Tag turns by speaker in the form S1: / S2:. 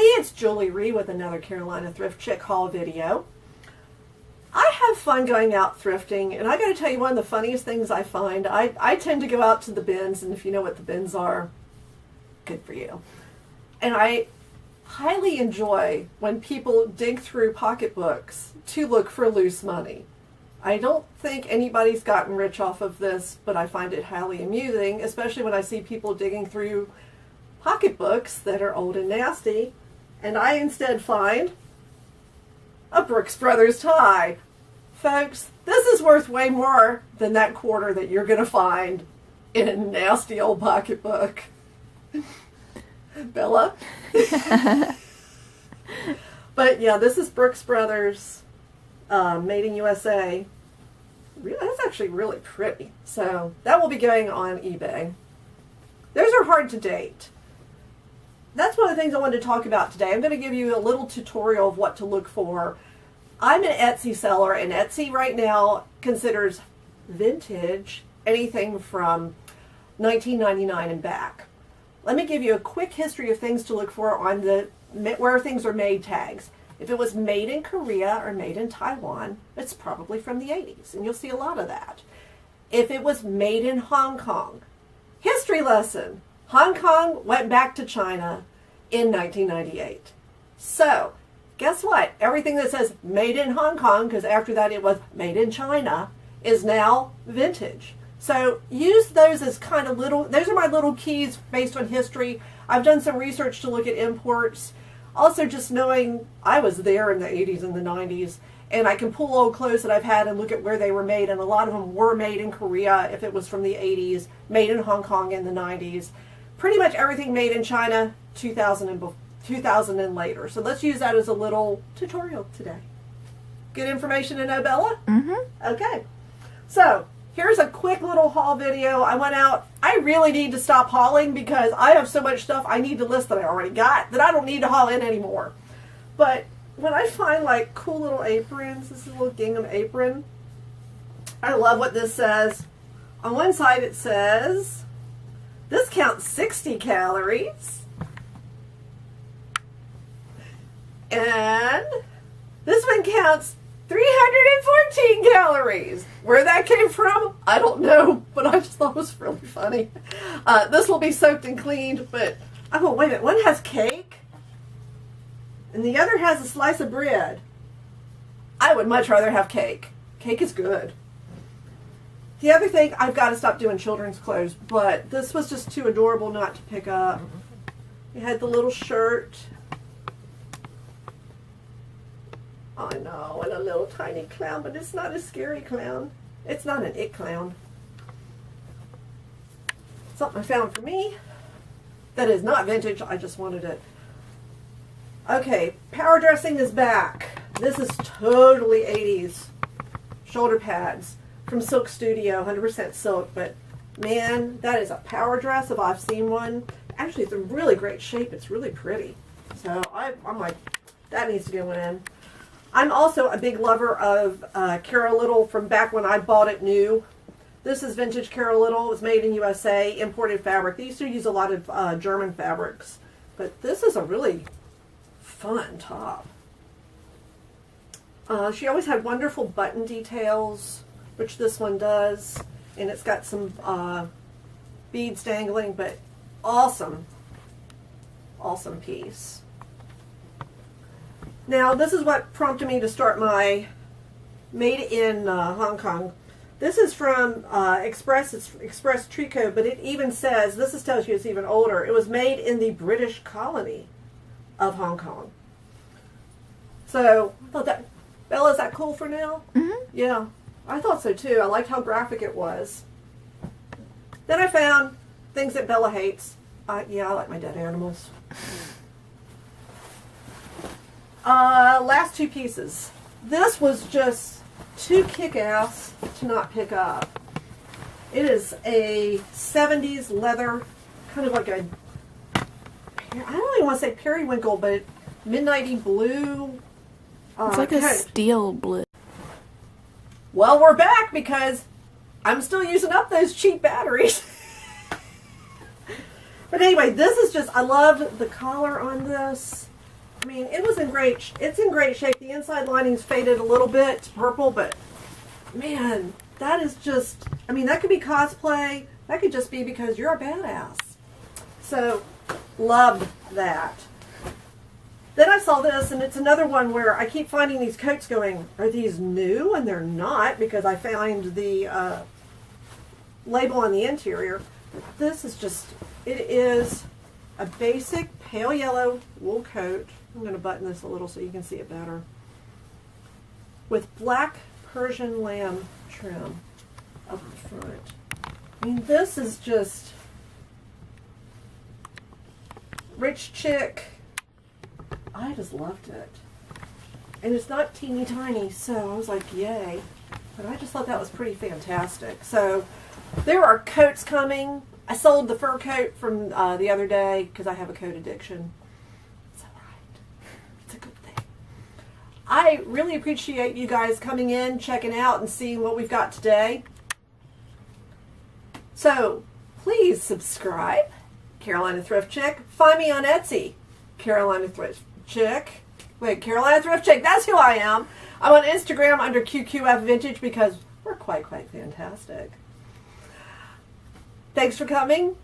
S1: it's Julie Ree with another Carolina Thrift Chick haul video. I have fun going out thrifting, and I got to tell you, one of the funniest things I find, I tend to go out to the bins, and if you know what the bins are, good for you. And I highly enjoy when people dig through pocketbooks to look for loose money. I don't think anybody's gotten rich off of this, but I find it highly amusing, especially when I see people digging through pocketbooks that are old and nasty, and I instead find a Brooks Brothers tie. Folks, this is worth way more than that quarter that you're going to find in a nasty old pocketbook. Bella? But yeah, this is Brooks Brothers, made in USA. That's actually really pretty. So that will be going on eBay. Those are hard to date. That's one of the things I wanted to talk about today. I'm going to give you a little tutorial of what to look for. I'm an Etsy seller, and Etsy right now considers vintage anything from 1999 and back. Let me give you a quick history of things to look for on the where things are made tags. If it was made in Korea or made in Taiwan, it's probably from the 80s, and you'll see a lot of that. If it was made in Hong Kong, history lesson, Hong Kong went back to China in 1998. So, guess what? Everything that says made in Hong Kong, because after that it was made in China, is now vintage. So use those as kind of little, those are my little keys based on history. I've done some research to look at imports. Also just knowing I was there in the 80s and the 90s, and I can pull old clothes that I've had and look at where they were made, and a lot of them were made in Korea if it was from the 80s, made in Hong Kong in the 90s. Pretty much everything made in China 2000 and later. So let's use that as a little tutorial today. Good information to know, Bella? Mm-hmm. Okay. So here's a quick little haul video. I went out. I really need to stop hauling because I have so much stuff I need to list that I already got that I don't need to haul in anymore. But when I find like cool little aprons, this is a little gingham apron. I love what this says. On one side it says, this counts 60 calories. And this one counts 314 calories. Where that came from, I don't know, but I just thought it was really funny. This will be soaked and cleaned, but, oh, wait a minute. One has cake, and the other has a slice of bread. I would much rather have cake. Cake is good. The other thing, I've got to stop doing children's clothes, but this was just too adorable not to pick up. It had the little shirt. I know, and a little tiny clown, but it's not a scary clown. It's not an it clown. Something I found for me that is not vintage. I just wanted it. Okay, power dressing is back. This is totally 80s. Shoulder pads from Silk Studio, 100% silk, but man, that is a power dress if I've seen one. Actually, it's in really great shape. It's really pretty. So I'm like, that needs to go in. I'm also a big lover of Carol Little from back when I bought it new. This is vintage Carol Little. It was made in USA, imported fabric. They used to use a lot of German fabrics, but this is a really fun top. She always had wonderful button details, which this one does, and it's got some beads dangling, but awesome, awesome piece. Now, this is what prompted me to start my made in Hong Kong. This is from Express. It's Express Tricot, but it even says, this tells you it's even older. It was made in the British colony of Hong Kong. So, I thought that, Bella, is that cool for now? Mm-hmm. Yeah, I thought so too. I liked how graphic it was. Then I found things that Bella hates. Yeah, I like my dead animals. Last two pieces. This was just too kick-ass to not pick up. It is a 70s leather, kind of like a, I don't even want to say periwinkle, but midnighty blue.
S2: It's like a steel blue.
S1: Well, we're back because I'm still using up those cheap batteries. But anyway, this is just, I loved the collar on this. I mean, it was in great, it's in great shape. The inside lining's faded a little bit to purple, but man, that is just, I mean, that could be cosplay. That could just be because you're a badass. So, loved that. Then I saw this, and it's another one where I keep finding these coats going, are these new? And they're not, because I found the label on the interior. But this is just, it is a basic pale yellow wool coat. I'm going to button this a little so you can see it better. With black Persian lamb trim up the front. I mean, this is just rich chick. I just loved it. And it's not teeny tiny, so I was like, yay. But I just thought that was pretty fantastic. So there are coats coming. I sold the fur coat from the other day because I have a coat addiction. It's all right. It's a good thing. I really appreciate you guys coming in, checking out, and seeing what we've got today. So please subscribe. Carolina Thrift Chick. Find me on Etsy. Carolina Thrift Chick. Wait, Carolina Thrift Chick. That's who I am. I'm on Instagram under QQF Vintage because we're quite fantastic. Thanks for coming.